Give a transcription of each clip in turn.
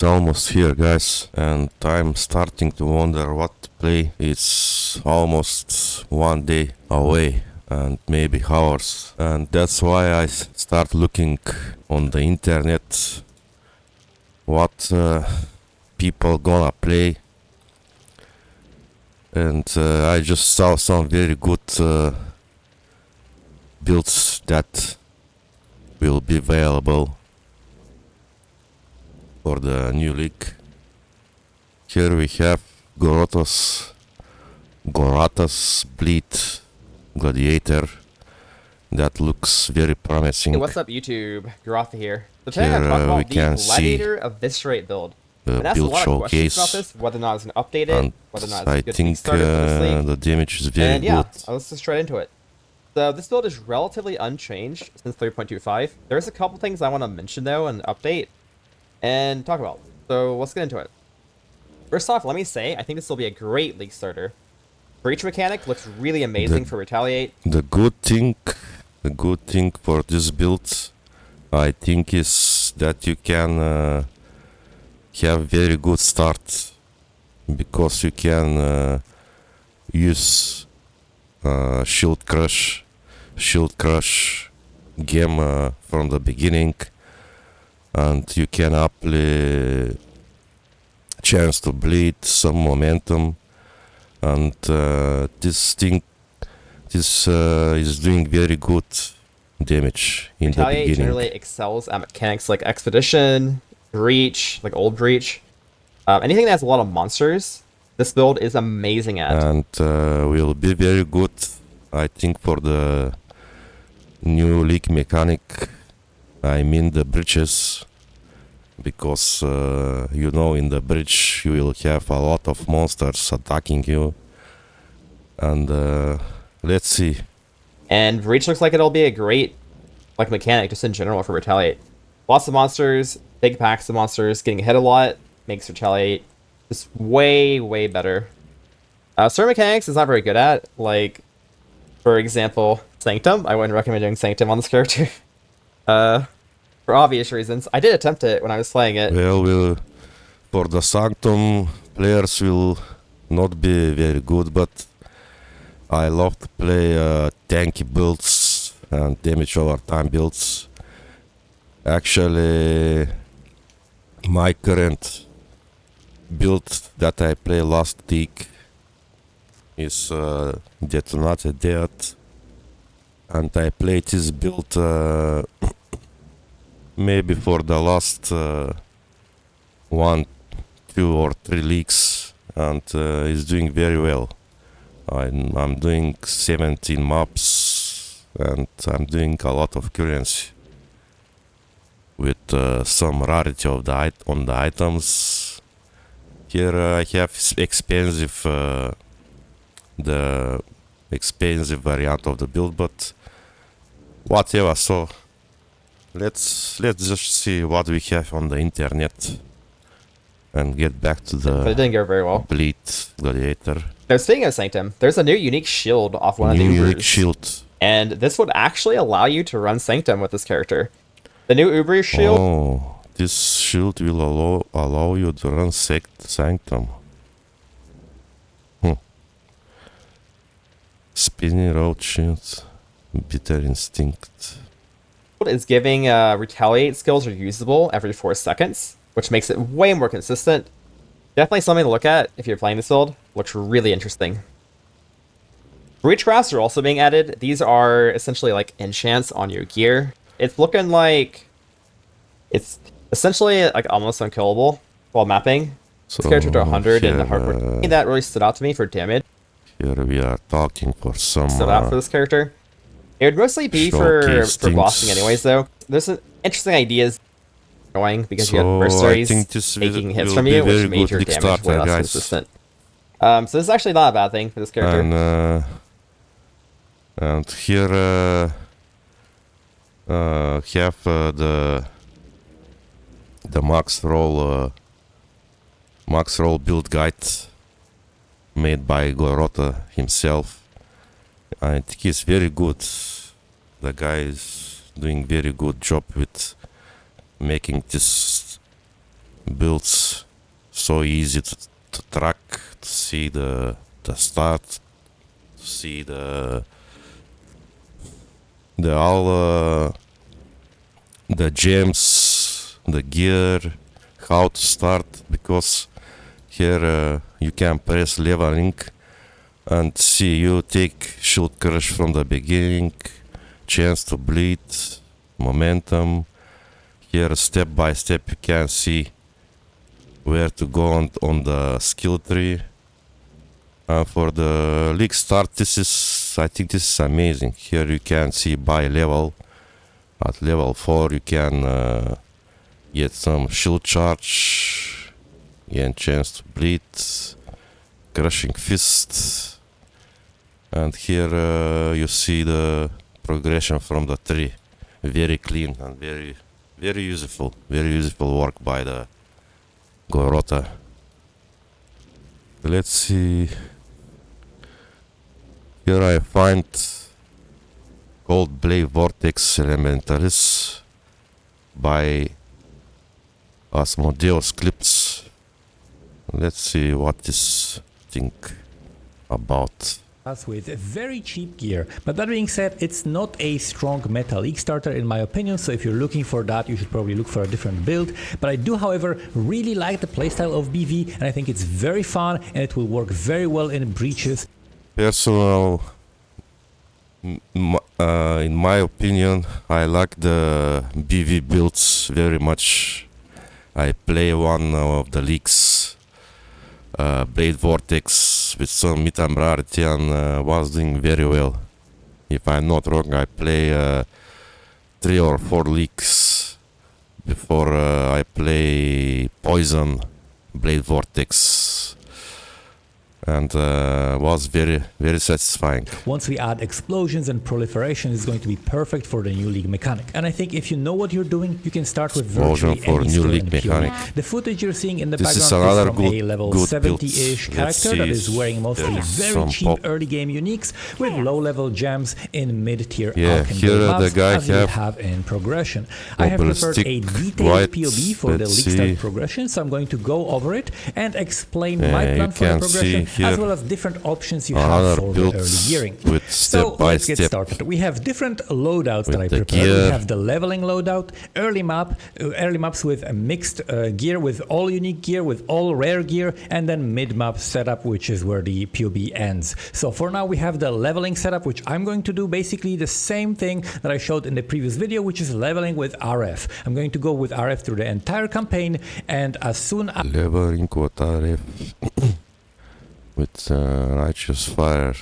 It's almost here, guys, and I'm starting to wonder what to play. It's almost one day away and maybe hours, and that's why I start looking on the internet what people gonna play, and I just saw some very good builds that will be available for the new league. Here we have Goratha's Bleed Gladiator. That looks very promising. Hey, what's up, YouTube? Goratha here. So today I'm talking about the Gladiator Eviscerate build. The And build a lot of questions showcase, about this, whether or not it's an update and it, whether or not it's I good to be think started for this league. the damage is very And yeah, good. let's just straight into it. So this build is relatively unchanged since 3.25. There's a couple things I want to mention though and update and talk about. So let's get into it. First off, let me say I think this will be a great league starter. Breach mechanic looks really amazing for Retaliate. The good thing for this build, I think, is that you can have very good start, because you can use shield crush game from the beginning, and you can apply chance to bleed, some momentum, and this is doing very good damage in the Retaliate beginning. generally excels at mechanics like Expedition, Breach, like Old Breach. Anything that has a lot of monsters, this build is amazing at. And will be very good, I think, for the new league mechanic. I mean the bridges, because in the bridge you will have a lot of monsters attacking you, and let's see. And Breach looks like it'll be a great mechanic just in general for Retaliate. Lots of monsters, big packs of monsters, getting hit a lot makes Retaliate just way better. Certain mechanics is not very good at, like, for example, Sanctum. I wouldn't recommend doing Sanctum on this character. For obvious reasons. I did attempt it when I was playing it. Well, for the Sanctum, players will not be very good, but I love to play tanky builds and damage over time builds. Actually, my current build that I play last week is Detonated Death, and I played this build maybe for the last 1, 2 or 3 leagues, and is doing very well. I'm doing 17 maps, and I'm doing a lot of currency with some rarity of on the items. Here I have the expensive variant of the build, but whatever. So let's just see what we have on the internet and get back to the But it didn't go very well. Bleed Gladiator. Now, speaking of Sanctum, there's a new unique shield off one of the New unique Ubers. shield. And this would actually allow you to run Sanctum with this character. The new Uber shield. Oh, this shield will allow you to run Sanctum. Spinning road shield, bitter instinct. Is giving Retaliate skills are usable every 4 seconds, which makes it way more consistent. Definitely something to look at if you're playing this build. Looks really interesting. Breach crafts are also being added. These are essentially like enchants on your gear. It's looking like it's essentially like almost unkillable while mapping. So This character to 100 in the hardware. here, That really stood out to me for damage. here we are talking for some Stood out for this character. It would mostly be for showcase bossing things. anyways, though. There's some interesting ideas going because you So have I mercenaries think this taking hits will from be you, very which made good your league damage way starter, less guys. consistent. So this is actually not a bad thing for this character. And here have the max roll build guide made by Goratha himself. I think he's very good. The guy is doing very good job with making this builds, so easy to track, to see the start, to see the all the gems, the gear, how to start, because here you can press leveling and see you take shield crush from the beginning, chance to bleed, momentum. Here step by step you can see where to go on the skill tree. For the league start, I think this is amazing. Here you can see by level. At level 4 you can get some shield charge, gain chance to bleed, crushing fist, and here you see the progression from the tree. Very clean and very useful work by the Goratha. Let's see. Here I find Gold Blade Vortex Elementalis by Asmodeus clips. Let's see what this thing about. With very cheap gear, but that being said, it's not a strong meta league starter in my opinion, so if you're looking for that, you should probably look for a different build. But I do, however, really like the playstyle of BV, and I think it's very fun and it will work very well in breaches. Personal, in my opinion, I like the BV builds very much. I play one of the leagues, Blade Vortex, with some mid-time rarity, and was doing very well. If I'm not wrong, I play 3 or 4 leagues before I play Poison Blade Vortex, and was very satisfying. Once we add explosions and proliferation, it's going to be perfect for the new league mechanic. And I think if you know what you're doing, you can start with virtually any new skill league in mechanic. PoE. The footage you're seeing in the This is background another is from a level good 70-ish build. character that is wearing mostly very cheap pop. early game uniques with low-level gems in mid-tier Yeah, alchemy here builds, the guy as you have in progression. I have prepared a detailed white, POB for the league start progression, so I'm going to go over it and explain my plan for the progression, as well as different options you have for the early gearing. With So let's get started. We have different loadouts that I prepared. We have the leveling loadout, early maps with a mixed gear, with all unique gear, with all rare gear, and then mid-map setup, which is where the POB ends. So for now we have the leveling setup, which I'm going to do basically the same thing that I showed in the previous video, which is leveling with RF. I'm going to go with RF through the entire campaign, and as soon as leveling with RF with righteous fire.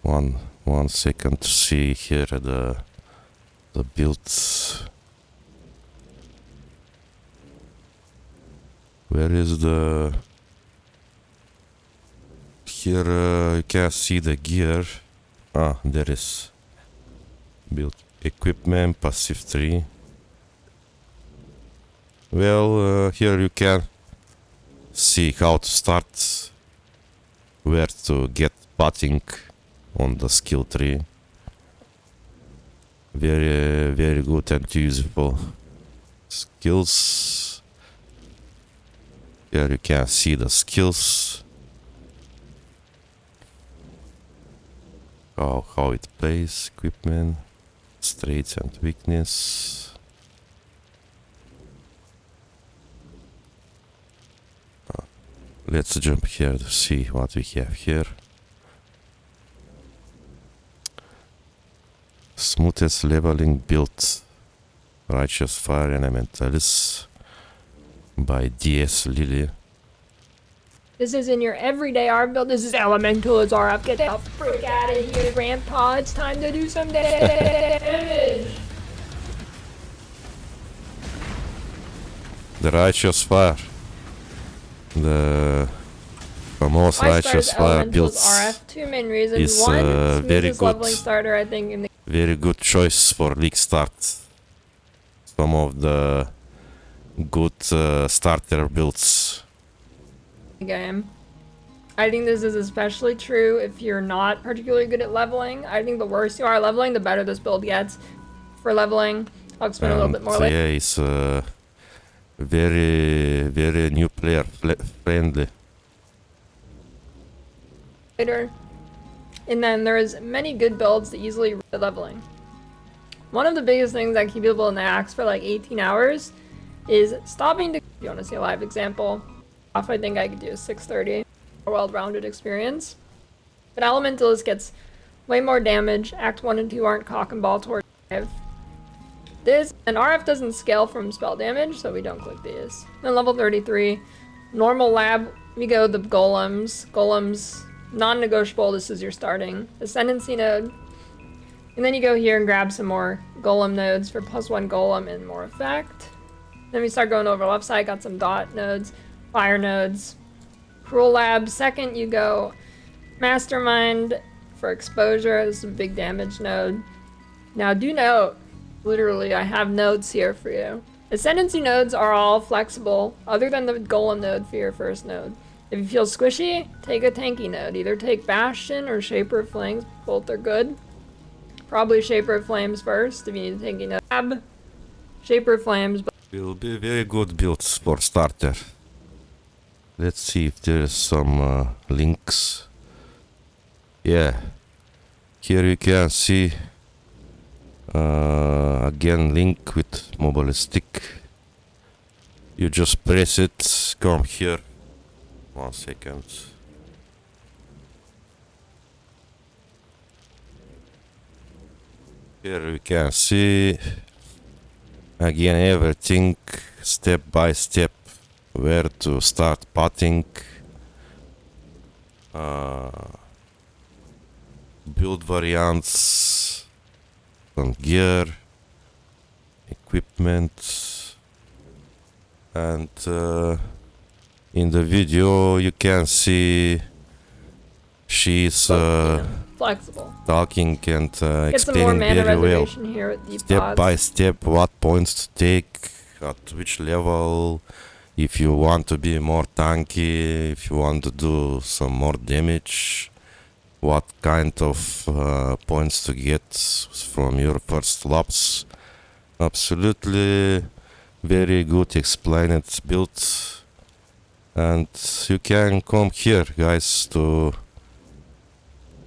One second to see here the builds. Where is the... Here you can see the gear. Ah, there is. Build equipment, passive 3. Well, here you can see how to start, where to get batting on the skill tree. Very good and useful skills. Here you can see the skills, how it plays, equipment, strengths and weakness. Let's jump here to see what we have here. Smoothest leveling build, Righteous Fire Elementalis by DS Lily. This isn't your everyday RF build, this is Elemental's RF. Get the frick out of here, Grandpa. It's time to do some damage. The Righteous Fire. The famous Righteous Fire builds RF. Two main reasons. is One, very smoothest good. leveling starter, I think, in the Very good choice for league start. Some of the good starter builds. game. I think this is especially true if you're not particularly good at leveling. I think the worse you are at leveling, the better this build gets. For leveling, I'll explain a little bit more later. Yeah, it's very new player friendly. Later. And then there's many good builds that easily reach the leveling. One of the biggest things I keep people in the axe for like 18 hours is stopping to. If you want to see a live example, off I think I could do a 630, a well-rounded experience. But Elementalist gets way more damage. Act 1 and 2 aren't cock and ball towards 5. This, and RF doesn't scale from spell damage, so we don't click these. Then level 33, normal lab, we go the golems. Golems, non-negotiable, this is your starting ascendancy node. And then you go here and grab some more golem nodes for +1 golem and more effect. Then we start going over left side, got some dot nodes, fire nodes. Cruel lab, second you go mastermind for exposure, this is a big damage node. Now do note, literally I have nodes here for you. Ascendancy nodes are all flexible, other than the golem node for your first node. If you feel squishy, take a tanky node. Either take Bastion or Shaper of Flames, both are good. Probably Shaper of Flames first, if you need a tanky node. Shaper of Flames. Will be very good builds for starter. Let's see if there is some links. Yeah, here you can see again link with mobile stick. You just press it, come here. 1 second. Here we can see again everything step by step, where to start potting, build variants, some gear, equipment, and in the video you can see she's flexible. talking and Get some more explaining mana very well, reservation here with deep step pots. by step, what points to take, at which level, if you want to be more tanky, if you want to do some more damage, what kind of points to get from your first laps. Absolutely very good explained build. And you can come here, guys, to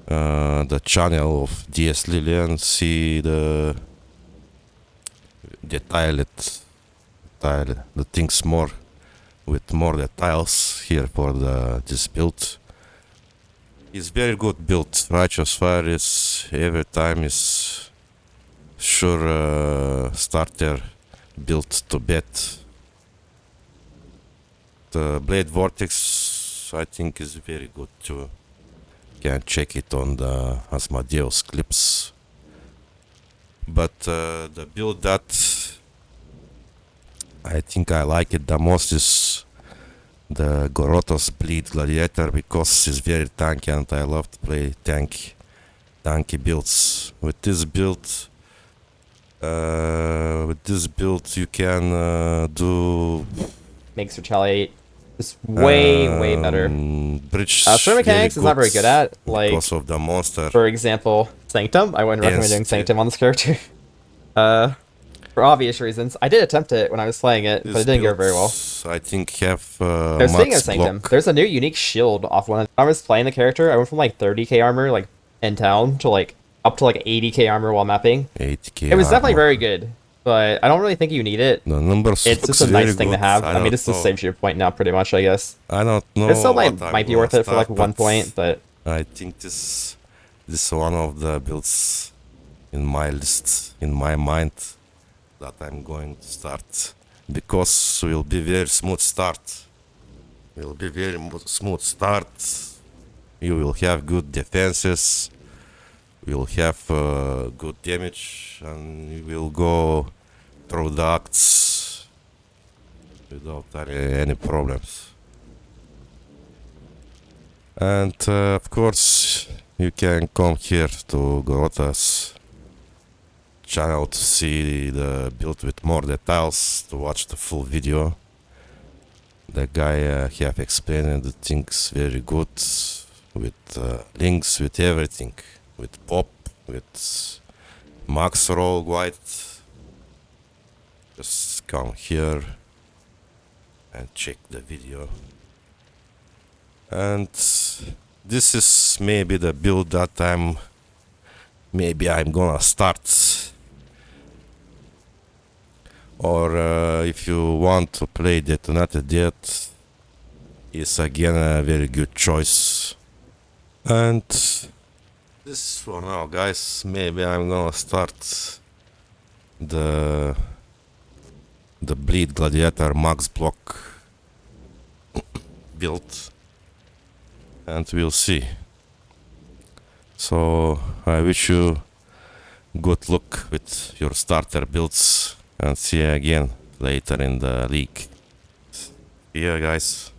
the channel of DS Lily and see the detailed the things more with more details here for this build. It's very good build. Righteous Fire is every time is sure starter build to bet. The Blade Vortex I think is very good too. You can check it on the Asmodeus clips. But the build that I think I like it the most is the Goratha's Bleed Gladiator, because it's very tanky and I love to play tanky builds. With this build you can do Makes retaliate just way better. Bridge certain mechanics is not very good at, like because of the monster. for example, Sanctum. I wouldn't recommend doing Sanctum on this character. For obvious reasons. I did attempt it when I was playing it, but it didn't go very well. I think have Speaking of Sanctum, there's a new unique shield off one. When I was playing the character, I went from like 30k armor like in town to like up to like 80k armor while mapping. 80k It was definitely armor. very good, but I don't really think you need it. The numbers It's looks just a nice very thing to good. have. I I mean, don't this just know. saves your point now, pretty much, I guess. I don't know. It still what might be I'm worth it for gonna like start, 1 but point, but I think this is one of the builds in my list, in my mind, that I'm going to start, because will be very smooth start. Will be very smooth start. You will have good defenses. You will have good damage, and you will go through the acts without any problems. And of course, you can come here to Goratha's channel to see the build with more details, to watch the full video. The guy have explained the things very good, with links, with everything, with pop, with max roll white. Just come here and check the video. And this is maybe the build that I'm gonna start. Or if you want to play Detonated Death, is again a very good choice. And this for now, guys. Maybe I'm gonna start the Bleed Gladiator Max Block build, and we'll see. So I wish you good luck with your starter builds, and see you again later in the league. See ya, guys.